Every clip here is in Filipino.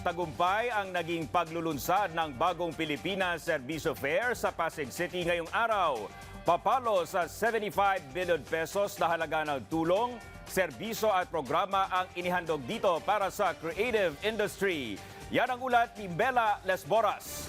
tagumpay ang naging paglulunsad ng bagong Pilipinas Serbisyo Fair sa Pasig City ngayong araw. Papalo sa 75 billion pesos na halaga ng tulong, serbisyo at programa ang inihandog dito para sa creative industry. Yan ang ulat ni Bella Lesboras.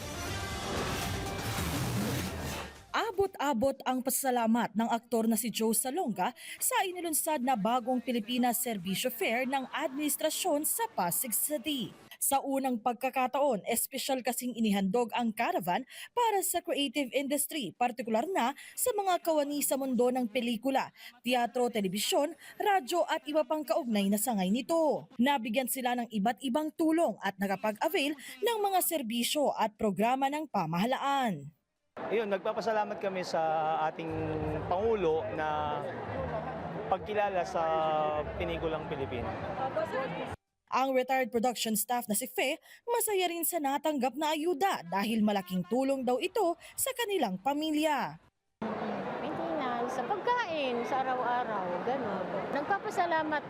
Abot-abot ang pasalamat ng aktor na si Joe Salonga sa inilunsad na bagong Pilipinas Serbisyo Fair ng administrasyon sa Pasig City. Sa unang pagkakataon, espesyal kasing inihandog ang caravan para sa creative industry, partikular na sa mga kawani sa mundo ng pelikula, teatro, telebisyon, radyo at iba pang kaugnay na sangay nito. Nabigyan sila ng iba't ibang tulong at nakapag-avail ng mga serbisyo at programa ng pamahalaan. Ayun, nagpapasalamat kami sa ating Pangulo na pagkilala sa pelikulang Pilipino. Ang retired production staff na si Fe, masaya rin sa natanggap na ayuda dahil malaking tulong daw ito sa kanilang pamilya. Maintenance, sa pagkain, sa araw-araw, gano'n. Nagpapasalamat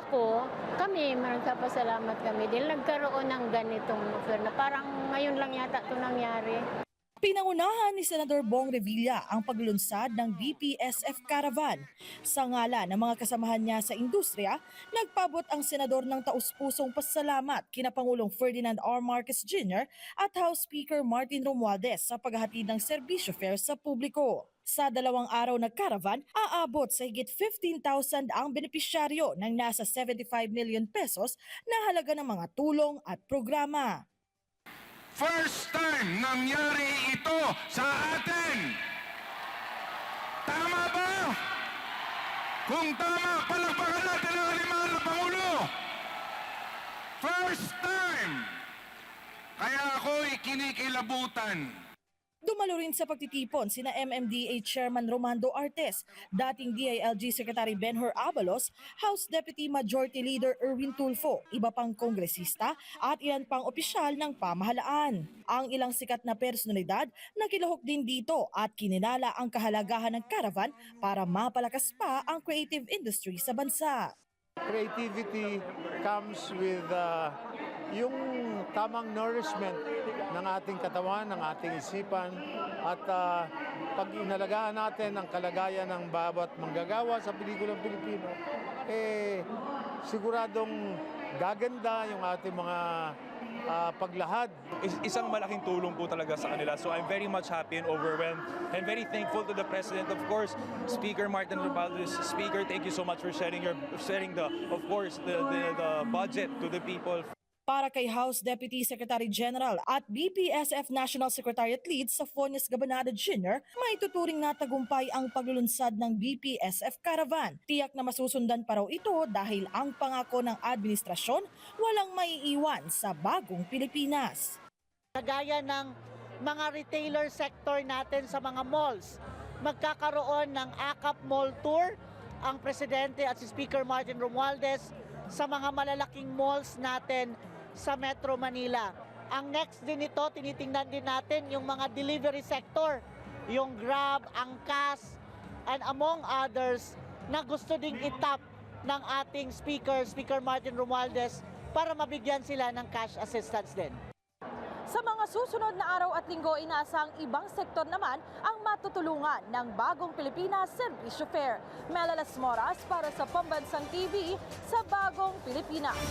ako, nagpapasalamat kami dahil nagkaroon ng ganitong offer na parang ngayon lang yata ito nangyari. Pinangunahan ni Senador Bong Revilla ang paglunsad ng BPSF Caravan. Sa ngala ng mga kasamahan niya sa industriya, nagpabot ang senador ng taus-pusong pasalamat kina Pangulong Ferdinand R. Marcos Jr. at House Speaker Martin Romualdez sa paghahatid ng serbisyo fair sa publiko. Sa 2 araw na caravan, aabot sa higit 15,000 ang benepisyaryo ng nasa 75 million pesos na halaga ng mga tulong at programa. First time nangyari ito sa atin. Tama ba? Kung tama, palakpakan natin ang halimahan ng Pangulo. First time. Kaya ako'y kinikilabutan. Dumalo rin sa pagtitipon sina MMDA Chairman Romando Artes, dating DILG Secretary Benhur Abalos, House Deputy Majority Leader Erwin Tulfo, iba pang kongresista at ilan pang opisyal ng pamahalaan. Ang ilang sikat na personalidad na kilahok din dito at kininala ang kahalagahan ng caravan para mapalakas pa ang creative industry sa bansa. Creativity comes with yung tamang nourishment ng ating katawan, ng ating isipan at pag inalagaan natin ang kalagayan ng bawat manggagawa sa pelikulang Pilipino, siguradong gaganda yung ating mga paglahad. Isang malaking tulong po talaga sa kanila. So I'm very much happy and overwhelmed and very thankful to the President. Of course, Speaker Martin Romualdez, Speaker, thank you so much for sharing the budget to the people. Para kay House Deputy Secretary General at BPSF National Secretariat Lead Safonius Gabanada Jr., may tuturing na tagumpay ang paglulunsad ng BPSF Caravan. Tiyak na masusundan pa raw ito dahil ang pangako ng administrasyon walang maiiwan sa bagong Pilipinas. Kagaya ng mga retailer sector natin sa mga malls, magkakaroon ng AKAP Mall Tour ang Presidente at si Speaker Martin Romualdez sa mga malalaking malls natin sa Metro Manila. Ang next din ito, tinitingnan din natin yung mga delivery sector, yung Grab, Angkas, and among others na gusto ding itap ng ating Speaker Martin Romualdez para mabigyan sila ng cash assistance din. Sa mga susunod na araw at linggo, inaasang ibang sektor naman ang matutulungan ng bagong Pilipinas Serbisyo Fair. Mela Lesmoras para sa Pambansang TV sa Bagong Pilipinas.